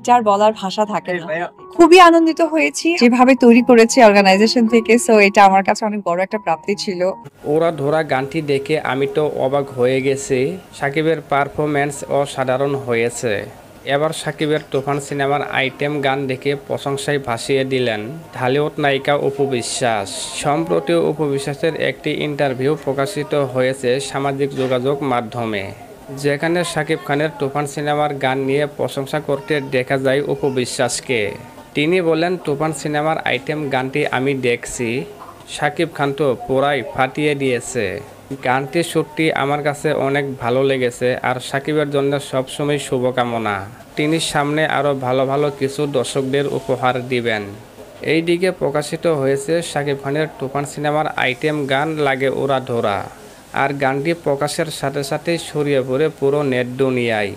এটার বলার ভাষা থাকে না। খুবই আনন্দিত হয়েছি যেভাবে তৈরি করেছে অর্গানাইজেশন থেকে, সো এটা আমার কাছে অনেক বড় একটা প্রাপ্তি ছিল। ওরা ধরা গানটি দেখে আমি তো অবাক হয়ে গেছি। সাকিবের পারফরম্যান্স অসাধারণ হয়েছে। এবার সাকিবের তুফান সিনেমার আইটেম গান দেখে প্রশংসায় ভাসিয়ে দিলেন ঢালিউড নায়িকা অপু বিশ্বাস। সম্প্রতি অপু বিশ্বাসের একটি ইন্টারভিউ প্রকাশিত হয়েছে সামাজিক যোগাযোগ মাধ্যমে, যেখানে সাকিব খানের তুফান সিনেমার গান নিয়ে প্রশংসা করতে দেখা যায় অপু বিশ্বাসকে। তিনি বলেন, তুফান সিনেমার আইটেম গানটি আমি দেখছি, সাকিব খান তো পুরাই ফাটিয়ে দিয়েছে। গানটি সত্যি আমার কাছে অনেক ভালো লেগেছে, আর সাকিবের জন্য সবসময় শুভকামনা। তিনি সামনে আরও ভালো ভালো কিছু দর্শকদের উপহার দিবেন। এই দিকে প্রকাশিত হয়েছে সাকিব খানের তুফান সিনেমার আইটেম গান লাগে ওরা ধরা, আর গানটি প্রকাশের সাথে সাথেই ছড়িয়ে পড়ে পুরো নেট দুনিয়ায়।